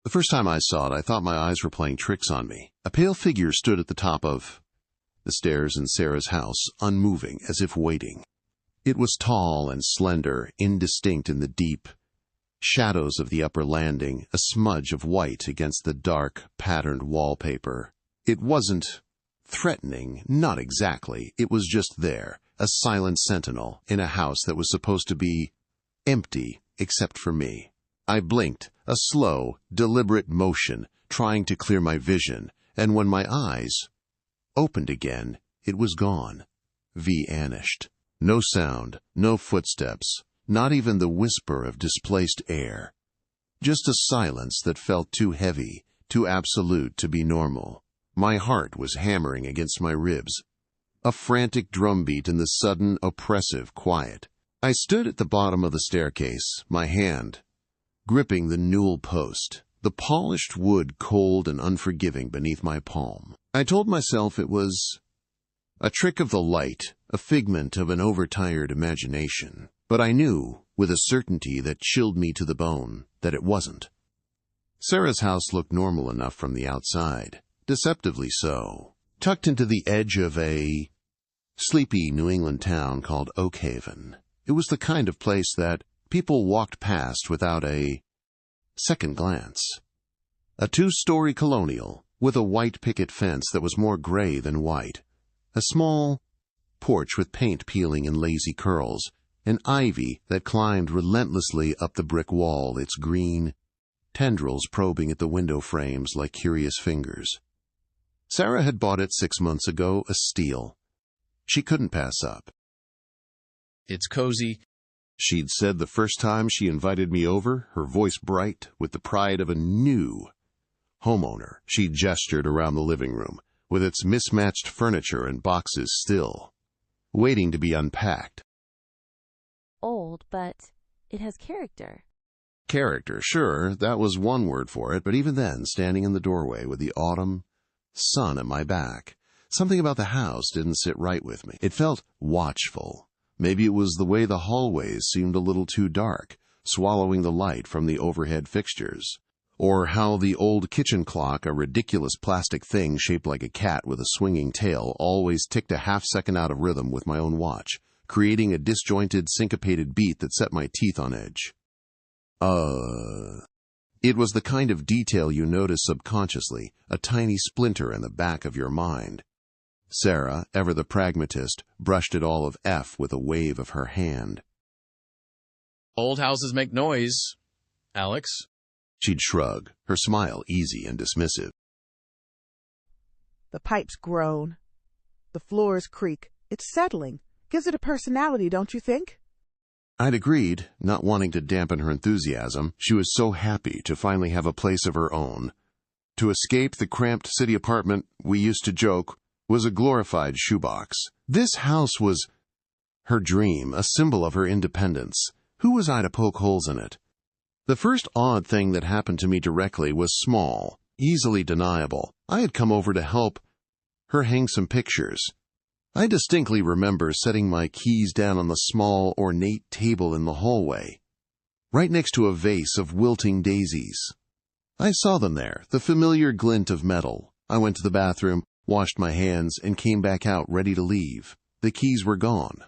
The first time I saw it, I thought my eyes were playing tricks on me. A pale figure stood at the top of the stairs in Sarah's house, unmoving, as if waiting. It was tall and slender, indistinct in the deep shadows of the upper landing, a smudge of white against the dark, patterned wallpaper. It wasn't threatening, not exactly. It was just there, a silent sentinel in a house that was supposed to be empty except for me. I blinked, a slow, deliberate motion, trying to clear my vision, and when my eyes opened again, it was gone, vanished. No sound, no footsteps, not even the whisper of displaced air. Just a silence that felt too heavy, too absolute to be normal. My heart was hammering against my ribs, a frantic drumbeat in the sudden, oppressive quiet. I stood at the bottom of the staircase, my hand gripping the newel post, the polished wood cold and unforgiving beneath my palm. I told myself it was a trick of the light, a figment of an overtired imagination. But I knew, with a certainty that chilled me to the bone, that it wasn't. Sarah's house looked normal enough from the outside, deceptively so, tucked into the edge of a sleepy New England town called Oakhaven. It was the kind of place that people walked past without a second glance. A two-story colonial with a white picket fence that was more gray than white, a small porch with paint peeling in lazy curls, an ivy that climbed relentlessly up the brick wall, its green tendrils probing at the window frames like curious fingers. Sarah had bought it 6 months ago, a steal. She couldn't pass up. It's cozy, she'd said the first time she invited me over, her voice bright with the pride of a new homeowner. She gestured around the living room, with its mismatched furniture and boxes still waiting to be unpacked. Old, but it has character. Character, sure, that was one word for it, but even then, standing in the doorway with the autumn sun at my back, something about the house didn't sit right with me. It felt watchful. Maybe it was the way the hallways seemed a little too dark, swallowing the light from the overhead fixtures. Or how the old kitchen clock, a ridiculous plastic thing shaped like a cat with a swinging tail, always ticked a half-second out of rhythm with my own watch, creating a disjointed, syncopated beat that set my teeth on edge. It was the kind of detail you notice subconsciously, a tiny splinter in the back of your mind. Sarah, ever the pragmatist, brushed it all of F with a wave of her hand. Old houses make noise, Alex. She'd shrug, her smile easy and dismissive. The pipes groan. The floors creak. It's settling. Gives it a personality, don't you think? I'd agreed, not wanting to dampen her enthusiasm. She was so happy to finally have a place of her own. To escape the cramped city apartment, we used to joke, was a glorified shoebox. This house was her dream, a symbol of her independence. Who was I to poke holes in it? The first odd thing that happened to me directly was small, easily deniable. I had come over to help her hang some pictures. I distinctly remember setting my keys down on the small, ornate table in the hallway, right next to a vase of wilting daisies. I saw them there, the familiar glint of metal. I went to the bathroom, washed my hands, and came back out ready to leave. The keys were gone.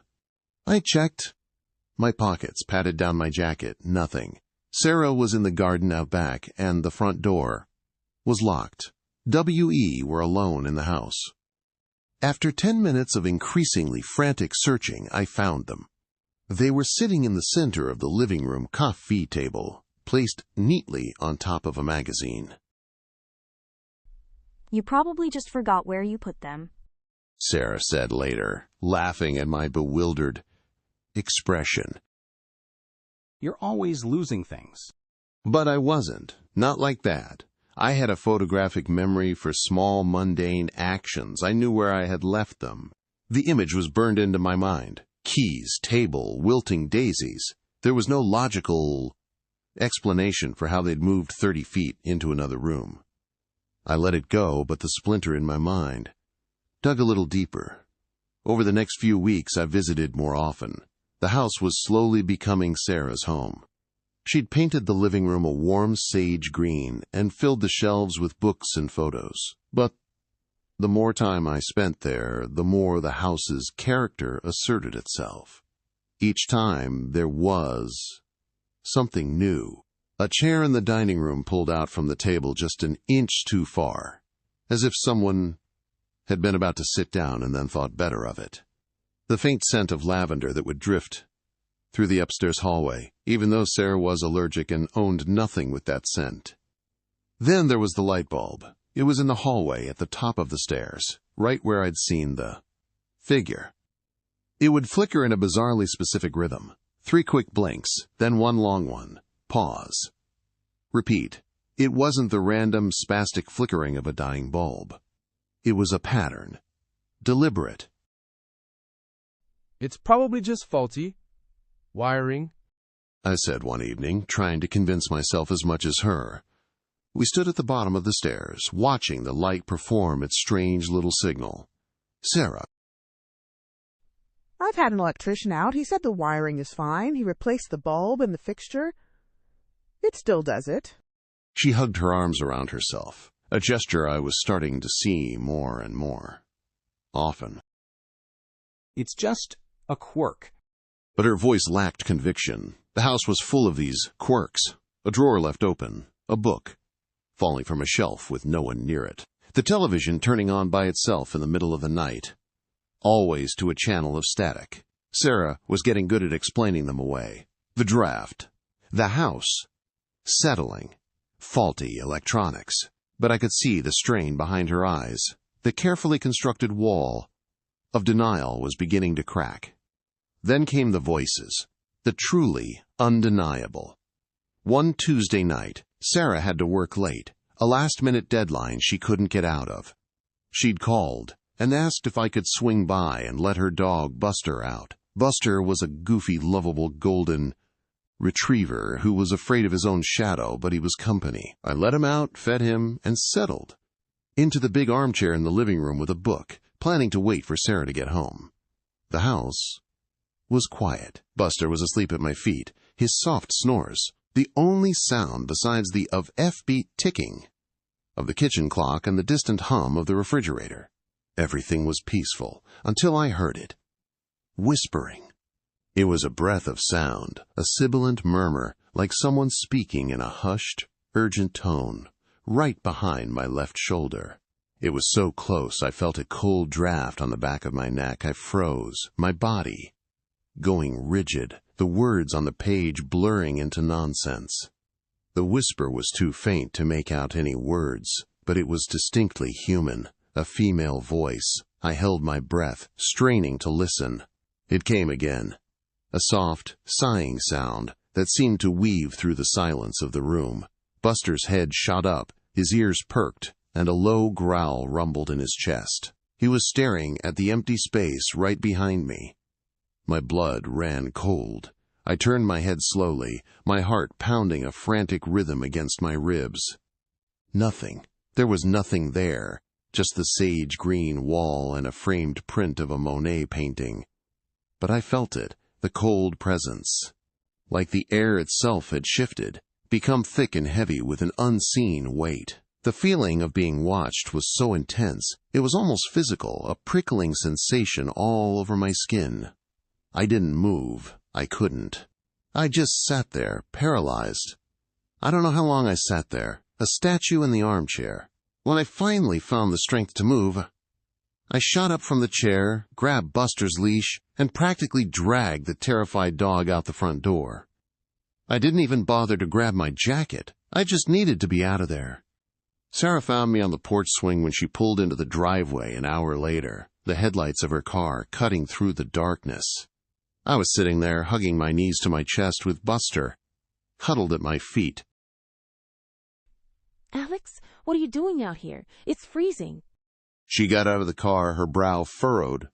I checked my pockets, patted down my jacket, nothing. Sarah was in the garden out back, and the front door was locked. W.E. were alone in the house. After 10 minutes of increasingly frantic searching, I found them. They were sitting in the center of the living room coffee table, placed neatly on top of a magazine. You probably just forgot where you put them, Sarah said later, laughing at my bewildered expression. You're always losing things. But I wasn't. Not like that. I had a photographic memory for small, mundane actions. I knew where I had left them. The image was burned into my mind. Keys, table, wilting daisies. There was no logical explanation for how they'd moved 30 feet into another room. I let it go, but the splinter in my mind dug a little deeper. Over the next few weeks, I visited more often. The house was slowly becoming Sarah's home. She'd painted the living room a warm sage green and filled the shelves with books and photos. But the more time I spent there, the more the house's character asserted itself. Each time there was something new. A chair in the dining room pulled out from the table just an inch too far, as if someone had been about to sit down and then thought better of it. The faint scent of lavender that would drift through the upstairs hallway, even though Sarah was allergic and owned nothing with that scent. Then there was the light bulb. It was in the hallway at the top of the stairs, right where I'd seen the figure. It would flicker in a bizarrely specific rhythm. 3 quick blinks, then 1 long one. Pause. Repeat. It wasn't the random, spastic flickering of a dying bulb. It was a pattern. Deliberate. It's probably just faulty wiring, I said one evening, trying to convince myself as much as her. We stood at the bottom of the stairs, watching the light perform its strange little signal. Sarah. I've had an electrician out. He said the wiring is fine. He replaced the bulb and the fixture. It still does it. She hugged her arms around herself, a gesture I was starting to see more and more often. It's just a quirk. But her voice lacked conviction. The house was full of these quirks. A drawer left open, a book falling from a shelf with no one near it, the television turning on by itself in the middle of the night, always to a channel of static. Sarah was getting good at explaining them away. The draft, the house, settling, faulty electronics. But I could see the strain behind her eyes. The carefully constructed wall of denial was beginning to crack. Then came the voices, the truly undeniable. One Tuesday night, Sarah had to work late, a last-minute deadline she couldn't get out of. She'd called and asked if I could swing by and let her dog Buster out. Buster was a goofy, lovable golden retriever who was afraid of his own shadow, but he was company. I let him out, fed him, and settled into the big armchair in the living room with a book, planning to wait for Sarah to get home. The house was quiet. Buster was asleep at my feet, his soft snores, the only sound besides the of-beat ticking of the kitchen clock and the distant hum of the refrigerator. Everything was peaceful until I heard it. Whispering. It was a breath of sound, a sibilant murmur, like someone speaking in a hushed, urgent tone, right behind my left shoulder. It was so close I felt a cold draft on the back of my neck. I froze, my body going rigid, the words on the page blurring into nonsense. The whisper was too faint to make out any words, but it was distinctly human, a female voice. I held my breath, straining to listen. It came again, a soft, sighing sound that seemed to weave through the silence of the room. Buster's head shot up, his ears perked, and a low growl rumbled in his chest. He was staring at the empty space right behind me. My blood ran cold. I turned my head slowly, my heart pounding a frantic rhythm against my ribs. Nothing. There was nothing there, just the sage-green wall and a framed print of a Monet painting. But I felt it, the cold presence. Like the air itself had shifted, become thick and heavy with an unseen weight. The feeling of being watched was so intense, it was almost physical, a prickling sensation all over my skin. I didn't move. I couldn't. I just sat there, paralyzed. I don't know how long I sat there, a statue in the armchair. When I finally found the strength to move, I shot up from the chair, grabbed Buster's leash, and practically dragged the terrified dog out the front door. I didn't even bother to grab my jacket. I just needed to be out of there. Sarah found me on the porch swing when she pulled into the driveway an hour later, the headlights of her car cutting through the darkness. I was sitting there, hugging my knees to my chest with Buster, huddled at my feet. Alex, what are you doing out here? It's freezing. She got out of the car, her brow furrowed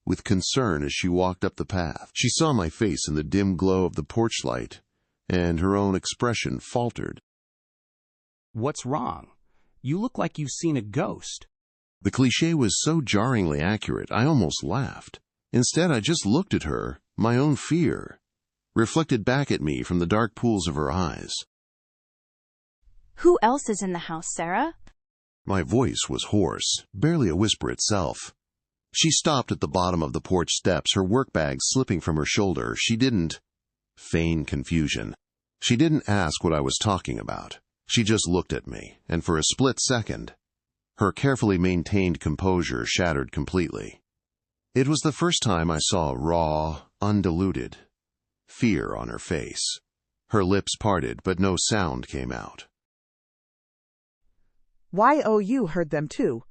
with concern as she walked up the path. She saw my face in the dim glow of the porch light, and her own expression faltered. What's wrong? You look like you've seen a ghost. The cliché was so jarringly accurate, I almost laughed. Instead, I just looked at her, my own fear, reflected back at me from the dark pools of her eyes. Who else is in the house, Sarah? My voice was hoarse, barely a whisper itself. She stopped at the bottom of the porch steps, her work bag slipping from her shoulder. She didn't feign confusion. She didn't ask what I was talking about. She just looked at me, and for a split second, her carefully maintained composure shattered completely. It was the first time I saw raw, undiluted fear on her face. Her lips parted, but no sound came out. YOU heard them too,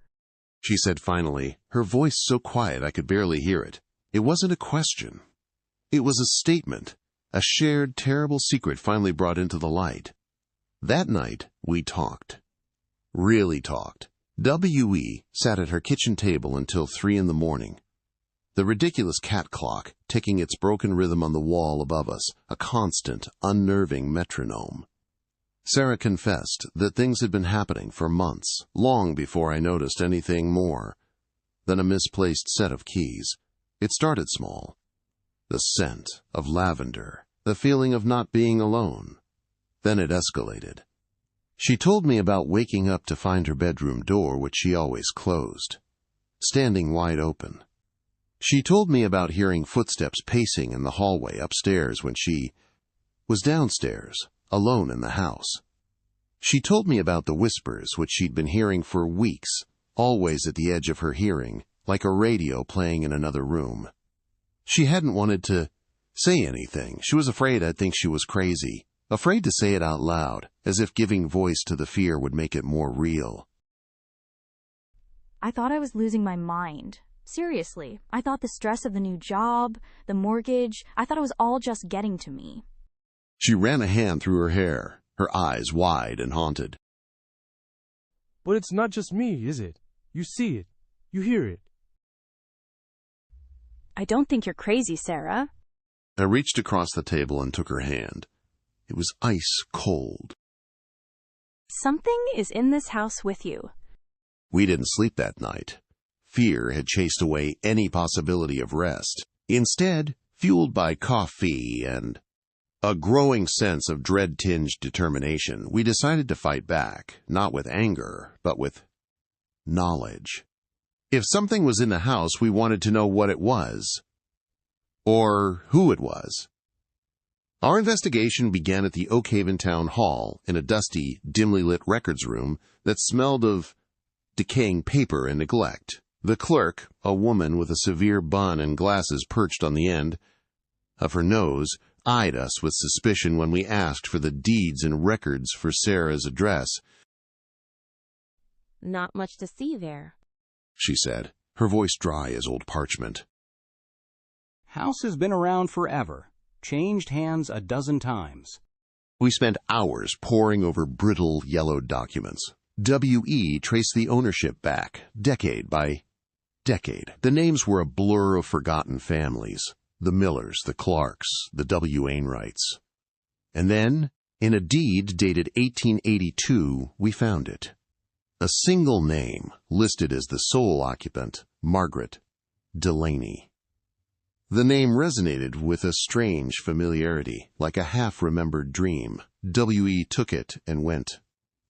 She said finally, her voice so quiet I could barely hear it. It wasn't a question. It was a statement, a shared terrible secret finally brought into the light. That night, we talked. Really talked. W.E. sat at her kitchen table until 3 a.m. The ridiculous cat clock ticking its broken rhythm on the wall above us, a constant, unnerving metronome. Sarah confessed that things had been happening for months, long before I noticed anything more than a misplaced set of keys. It started small. The scent of lavender, the feeling of not being alone. Then it escalated. She told me about waking up to find her bedroom door, which she always closed, standing wide open. She told me about hearing footsteps pacing in the hallway upstairs when she was downstairs, alone in the house. She told me about the whispers which she'd been hearing for weeks, always at the edge of her hearing, like a radio playing in another room. She hadn't wanted to say anything. She was afraid I'd think she was crazy, afraid to say it out loud, as if giving voice to the fear would make it more real. I thought I was losing my mind. Seriously, I thought the stress of the new job, the mortgage, I thought it was all just getting to me. She ran a hand through her hair, her eyes wide and haunted. But it's not just me, is it? You see it. You hear it. I don't think you're crazy, Sarah. I reached across the table and took her hand. It was ice cold. Something is in this house with you. We didn't sleep that night. Fear had chased away any possibility of rest. Instead, fueled by coffee and a growing sense of dread-tinged determination, we decided to fight back, not with anger, but with knowledge. If something was in the house, we wanted to know what it was, or who it was. Our investigation began at the Oakhaven Town Hall, in a dusty, dimly lit records room that smelled of decaying paper and neglect. The clerk, a woman with a severe bun and glasses perched on the end of her nose, eyed us with suspicion when we asked for the deeds and records for Sarah's address. Not much to see there, She said, her voice dry as old parchment. House has been around forever. Changed hands a dozen times. We spent hours poring over brittle, yellowed documents. W.E. traced the ownership back, decade by decade. The names were a blur of forgotten families. The Millers, the Clarks, the W. Wainwrights. And then, in a deed dated 1882, we found it. A single name, listed as the sole occupant, Margaret Delaney. The name resonated with a strange familiarity, like a half-remembered dream. W.E. took it and went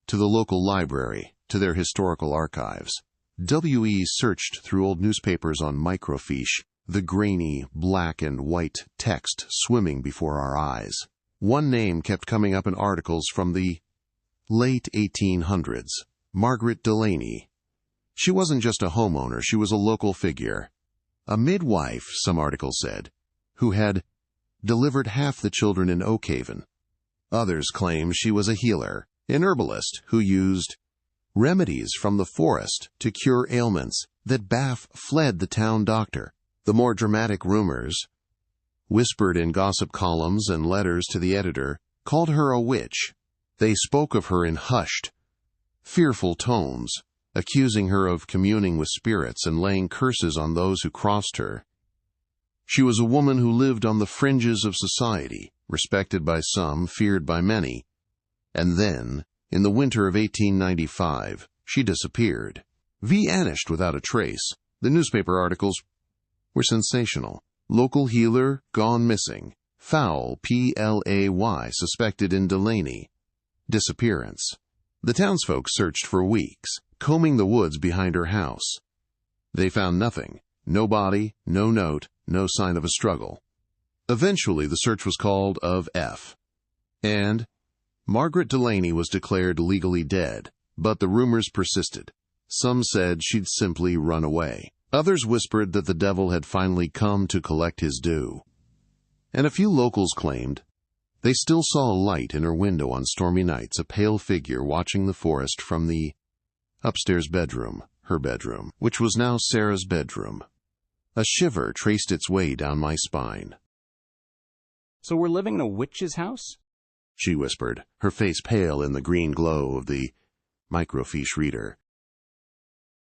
to the local library, to their historical archives. W.E. searched through old newspapers on microfiche, the grainy black and white text swimming before our eyes. One name kept coming up in articles from the late 1800s, Margaret Delaney. She wasn't just a homeowner, she was a local figure. A midwife, some articles said, who had delivered half the children in Oakhaven. Others claimed she was a healer, an herbalist who used remedies from the forest to cure ailments that fled the town doctor. The more dramatic rumors, whispered in gossip columns and letters to the editor, called her a witch. They spoke of her in hushed, fearful tones, accusing her of communing with spirits and laying curses on those who crossed her. She was a woman who lived on the fringes of society, respected by some, feared by many. And then, in the winter of 1895, she disappeared. Vanished without a trace. The newspaper articles were sensational. Local healer gone missing. Foul, P-L-A-Y, suspected in Delaney. Disappearance. The townsfolk searched for weeks, combing the woods behind her house. They found nothing. No body, no note, no sign of a struggle. Eventually, the search was called of F. And Margaret Delaney was declared legally dead, but the rumors persisted. Some said she'd simply run away. Others whispered that the devil had finally come to collect his due. And a few locals claimed they still saw a light in her window on stormy nights, a pale figure watching the forest from the upstairs bedroom, her bedroom, which was now Sarah's bedroom. A shiver traced its way down my spine. So we're living in a witch's house? She whispered, her face pale in the green glow of the microfiche reader.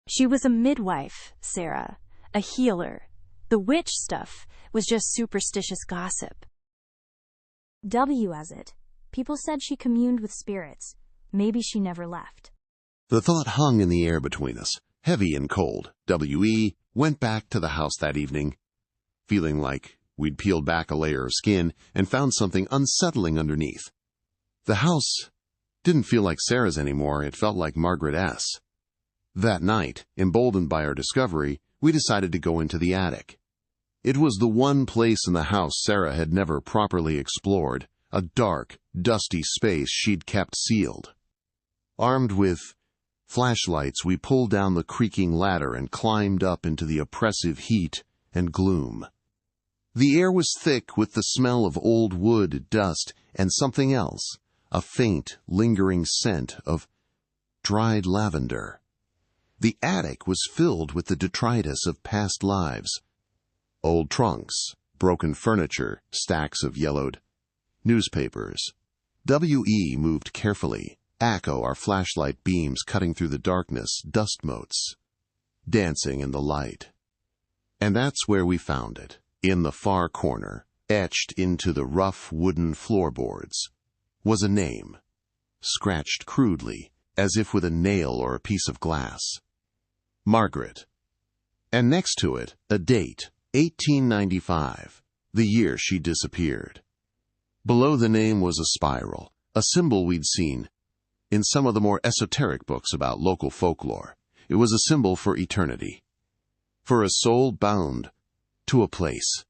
She was a midwife, Sarah, a healer. The witch stuff was just superstitious gossip. W as it. People said she communed with spirits. Maybe she never left. The thought hung in the air between us, heavy and cold. W.E. went back to the house that evening, feeling like we'd peeled back a layer of skin and found something unsettling underneath. The house didn't feel like Sarah's anymore, it felt like Margaret S. That night, emboldened by our discovery, we decided to go into the attic. It was the one place in the house Sarah had never properly explored, a dark, dusty space she'd kept sealed. Armed with flashlights, we pulled down the creaking ladder and climbed up into the oppressive heat and gloom. The air was thick with the smell of old wood, dust, and something else, a faint, lingering scent of dried lavender. The attic was filled with the detritus of past lives. Old trunks, broken furniture, stacks of yellowed newspapers. W.E. moved carefully, our flashlight beams cutting through the darkness, dust motes, dancing in the light. And that's where we found it, in the far corner, etched into the rough wooden floorboards, was a name, scratched crudely, as if with a nail or a piece of glass. Margaret. And next to it, a date, 1895, the year she disappeared. Below the name was a spiral, a symbol we'd seen in some of the more esoteric books about local folklore. It was a symbol for eternity, for a soul bound to a place.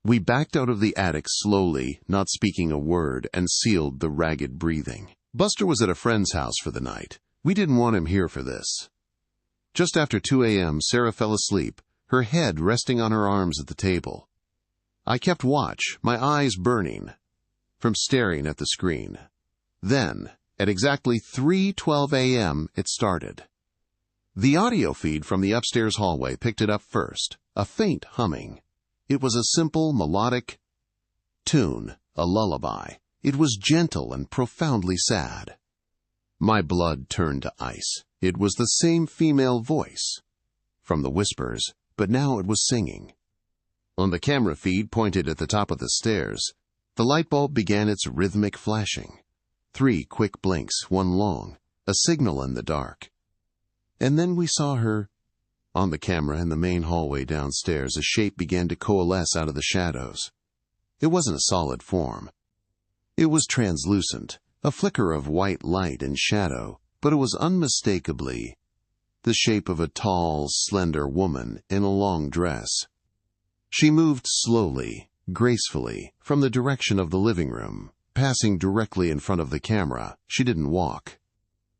We backed out of the attic slowly, not speaking a word, and sealed the ragged breathing. Buster was at a friend's house for the night. We didn't want him here for this. Just after 2 a.m., Sarah fell asleep, her head resting on her arms at the table. I kept watch, my eyes burning from staring at the screen. Then, at exactly 3:12 a.m., it started. The audio feed from the upstairs hallway picked it up first, a faint humming. It was a simple, melodic tune, a lullaby. It was gentle and profoundly sad. My blood turned to ice. It was the same female voice from the whispers, but now it was singing. On the camera feed pointed at the top of the stairs, the light bulb began its rhythmic flashing. 3 quick blinks, one long, a signal in the dark. And then we saw her on the camera in the main hallway downstairs. A shape began to coalesce out of the shadows. It wasn't a solid form. It was translucent, a flicker of white light and shadow, but it was unmistakably the shape of a tall, slender woman in a long dress. She moved slowly, gracefully, from the direction of the living room, passing directly in front of the camera. She didn't walk.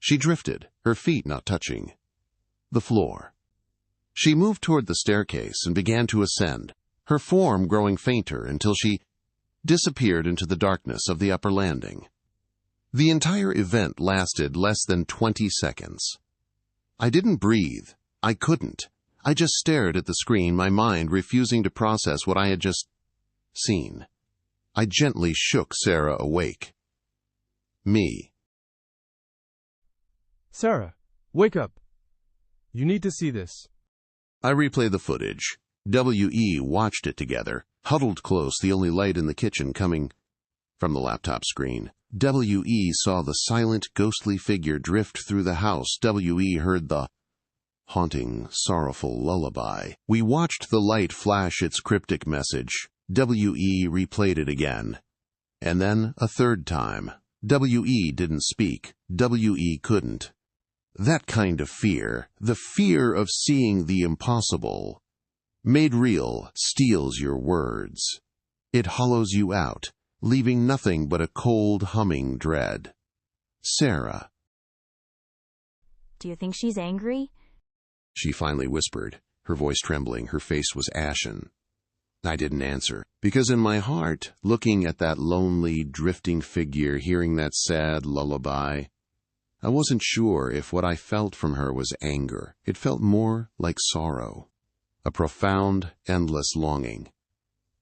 She drifted, her feet not touching the floor. She moved toward the staircase and began to ascend, her form growing fainter until she disappeared into the darkness of the upper landing. The entire event lasted less than 20 seconds. I didn't breathe. I couldn't. I just stared at the screen, my mind refusing to process what I had just seen. I gently shook Sarah awake. Me. Sarah, wake up. You need to see this. I replayed the footage. W.E. watched it together, huddled close, the only light in the kitchen coming from the laptop screen. W.E. saw the silent, ghostly figure drift through the house. W.E. heard the haunting, sorrowful lullaby. We watched the light flash its cryptic message. W.E. replayed it again. And then a third time. W.E. didn't speak. W.E. couldn't. That kind of fear, the fear of seeing the impossible, made real, steals your words. It hollows you out, leaving nothing but a cold, humming dread. Sarah. Do you think she's angry? She finally whispered, her voice trembling, her face was ashen. I didn't answer, because in my heart, looking at that lonely, drifting figure, hearing that sad lullaby, I wasn't sure if what I felt from her was anger. It felt more like sorrow, a profound, endless longing.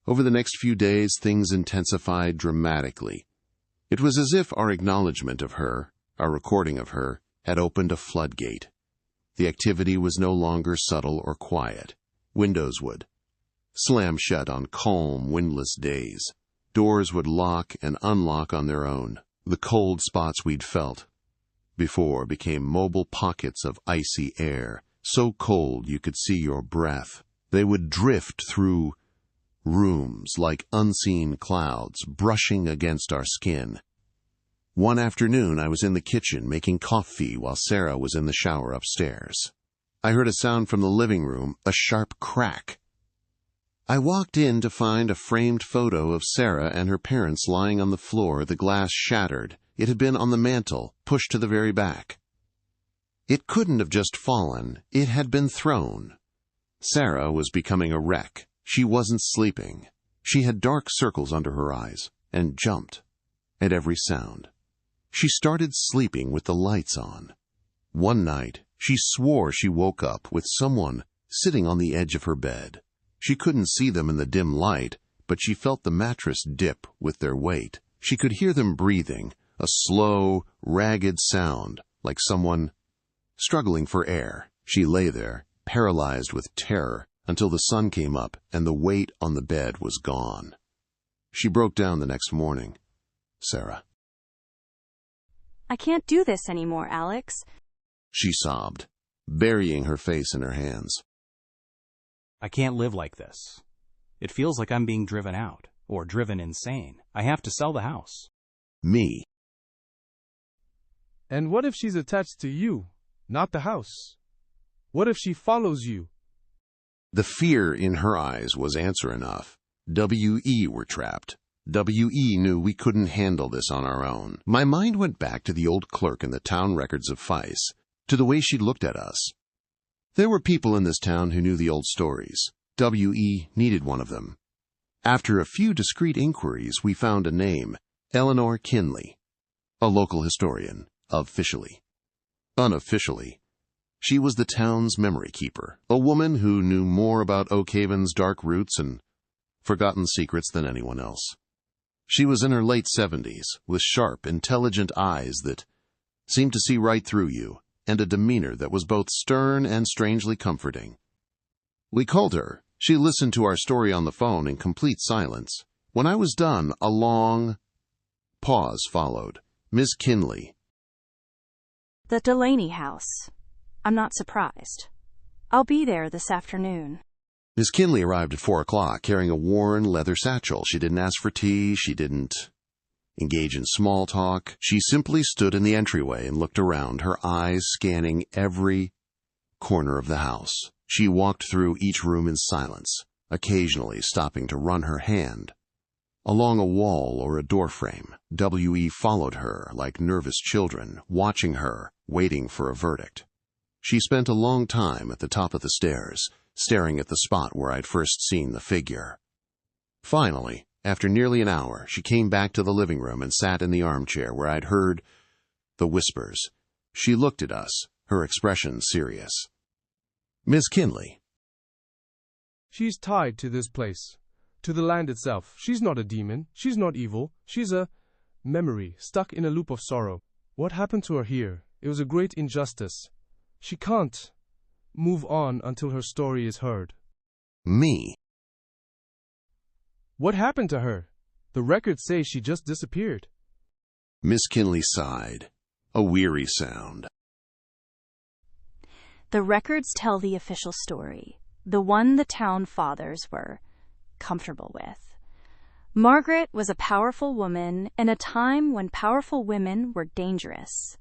Over the next few days, things intensified dramatically. It was as if our acknowledgement of her, our recording of her, had opened a floodgate. The activity was no longer subtle or quiet. Windows would slam shut on calm, windless days. Doors would lock and unlock on their own. The cold spots we'd felt before became mobile pockets of icy air, so cold you could see your breath. They would drift through rooms like unseen clouds, brushing against our skin. One afternoon, I was in the kitchen making coffee while Sarah was in the shower upstairs. I heard a sound from the living room, a sharp crack. I walked in to find a framed photo of Sarah and her parents lying on the floor, the glass shattered. It had been on the mantel, pushed to the very back. It couldn't have just fallen. It had been thrown. Sarah was becoming a wreck. She wasn't sleeping. She had dark circles under her eyes and jumped at every sound. She started sleeping with the lights on. One night, she swore she woke up with someone sitting on the edge of her bed. She couldn't see them in the dim light, but she felt the mattress dip with their weight. She could hear them breathing, a slow, ragged sound, like someone struggling for air. She lay there, paralyzed with terror, until the sun came up and the weight on the bed was gone. She broke down the next morning. Sarah. I can't do this anymore, Alex. She sobbed, burying her face in her hands. I can't live like this. It feels like I'm being driven out, or driven insane. I have to sell the house. Me. And what if she's attached to you, not the house? What if she follows you? The fear in her eyes was answer enough. W.E. were trapped. W.E. knew we couldn't handle this on our own. My mind went back to the old clerk in the town records of Feis, to the way she looked at us. There were people in this town who knew the old stories. W.E. needed one of them. After a few discreet inquiries, we found a name, Eleanor Kinley, a local historian, officially. Unofficially, she was the town's memory keeper, a woman who knew more about Oakhaven's dark roots and forgotten secrets than anyone else. She was in her late 70s, with sharp, intelligent eyes that seemed to see right through you, and a demeanor that was both stern and strangely comforting. We called her. She listened to our story on the phone in complete silence. When I was done, a long pause followed. Miss Kinley. The Delaney house. I'm not surprised. I'll be there this afternoon. Miss Kinley arrived at 4 o'clock, carrying a worn leather satchel. She didn't ask for tea. She didn't engage in small talk. She simply stood in the entryway and looked around, her eyes scanning every corner of the house. She walked through each room in silence, occasionally stopping to run her hand along a wall or a doorframe. W.E. followed her like nervous children, watching her, waiting for a verdict. She spent a long time at the top of the stairs, staring at the spot where I'd first seen the figure. Finally, after nearly an hour, she came back to the living room and sat in the armchair where I'd heard the whispers. She looked at us, her expression serious. Miss Kinley. She's tied to this place, to the land itself. She's not a demon. She's not evil. She's a memory, stuck in a loop of sorrow. What happened to her here? It was a great injustice. She can't move on until her story is heard. Me. What happened to her? The records say she just disappeared. Miss Kinley sighed, a weary sound. The records tell the official story, the one the town fathers were comfortable with. Margaret was a powerful woman in a time when powerful women were dangerous.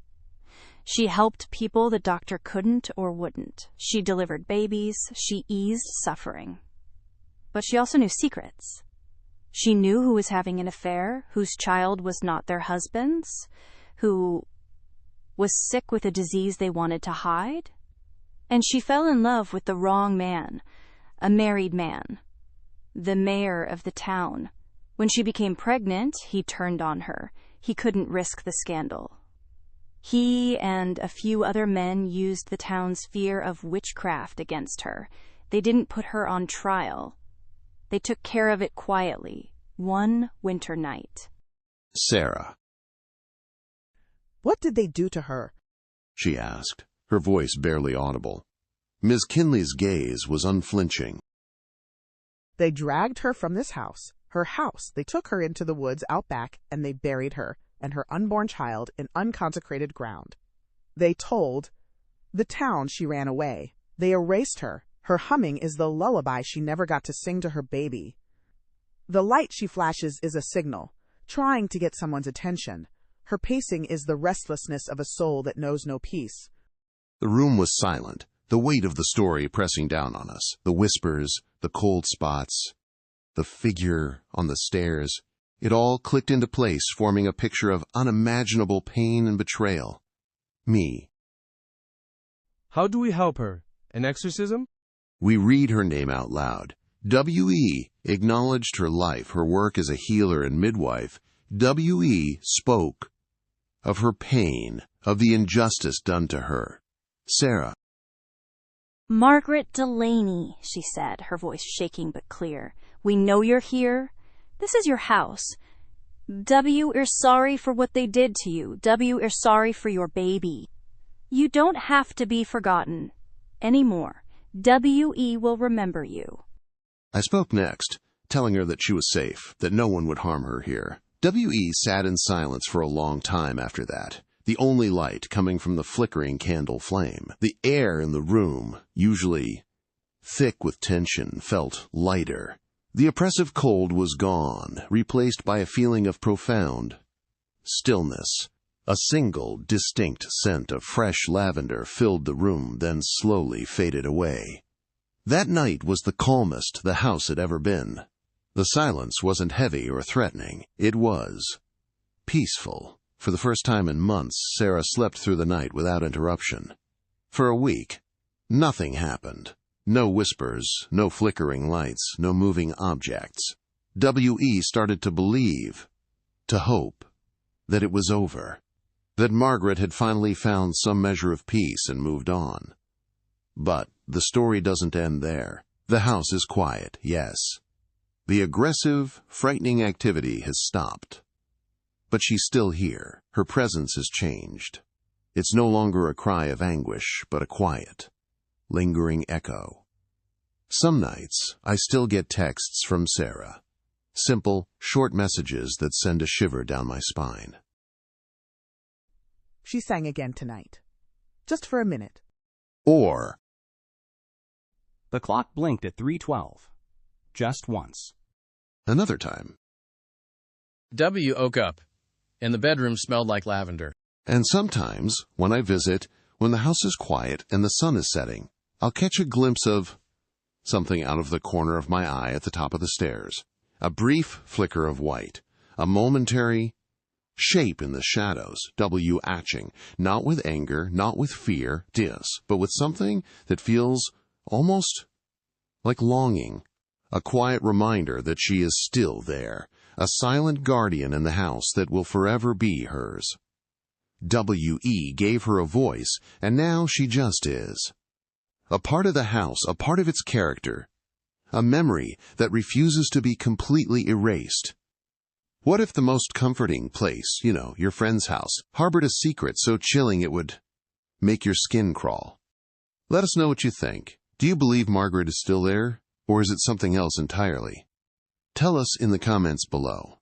She helped people the doctor couldn't or wouldn't. She delivered babies. She eased suffering. But she also knew secrets. She knew who was having an affair, whose child was not their husband's, who was sick with a disease they wanted to hide. And she fell in love with the wrong man, a married man, the mayor of the town. When she became pregnant, he turned on her. He couldn't risk the scandal. He and a few other men used the town's fear of witchcraft against her. They didn't put her on trial. They took care of it quietly, one winter night. Sarah. What did they do to her? She asked, her voice barely audible. Ms. Kinley's gaze was unflinching. They dragged her from this house, her house. They took her into the woods out back, and they buried her and her unborn child in unconsecrated ground. They told the town she ran away. They erased her. Her humming is the lullaby she never got to sing to her baby. The light she flashes is a signal, trying to get someone's attention. Her pacing is the restlessness of a soul that knows no peace. The room was silent, the weight of the story pressing down on us, the whispers, the cold spots, the figure on the stairs. It all clicked into place, forming a picture of unimaginable pain and betrayal. Me. How do we help her? An exorcism? We read her name out loud. W.E. acknowledged her life, her work as a healer and midwife. W.E. spoke of her pain, of the injustice done to her. Sarah. Margaret Delaney, she said, her voice shaking but clear. We know you're here. This is your house. W are sorry for what they did to you. W are sorry for your baby. You don't have to be forgotten anymore. W.E. will remember you. I spoke next, telling her that she was safe, that no one would harm her here. W.E. sat in silence for a long time after that, the only light coming from the flickering candle flame. The air in the room, usually thick with tension, felt lighter. The oppressive cold was gone, replaced by a feeling of profound stillness. A single, distinct scent of fresh lavender filled the room, then slowly faded away. That night was the calmest the house had ever been. The silence wasn't heavy or threatening. It was peaceful. For the first time in months, Sarah slept through the night without interruption. For a week, nothing happened. No whispers, no flickering lights, no moving objects. W.E. started to believe, to hope, that it was over, that Margaret had finally found some measure of peace and moved on. But the story doesn't end there. The house is quiet, yes. The aggressive, frightening activity has stopped. But she's still here. Her presence has changed. It's no longer a cry of anguish, but a quiet, lingering echo. Some nights, I still get texts from Sarah. Simple, short messages that send a shiver down my spine. She sang again tonight. Just for a minute. Or, The clock blinked at 3:12. Just once. another time. W woke up, and the bedroom smelled like lavender. And sometimes, when I visit, when the house is quiet and the sun is setting, I'll catch a glimpse of something out of the corner of my eye at the top of the stairs. A brief flicker of white, a momentary shape in the shadows, W atching, not with anger, not with fear, but with something that feels almost like longing, a quiet reminder that she is still there, a silent guardian in the house that will forever be hers. W.E. gave her a voice, and now she just is. A part of the house, a part of its character, a memory that refuses to be completely erased. What if the most comforting place, your friend's house, harbored a secret so chilling it would make your skin crawl? Let us know what you think. Do you believe Margaret is still there, or is it something else entirely? Tell us in the comments below.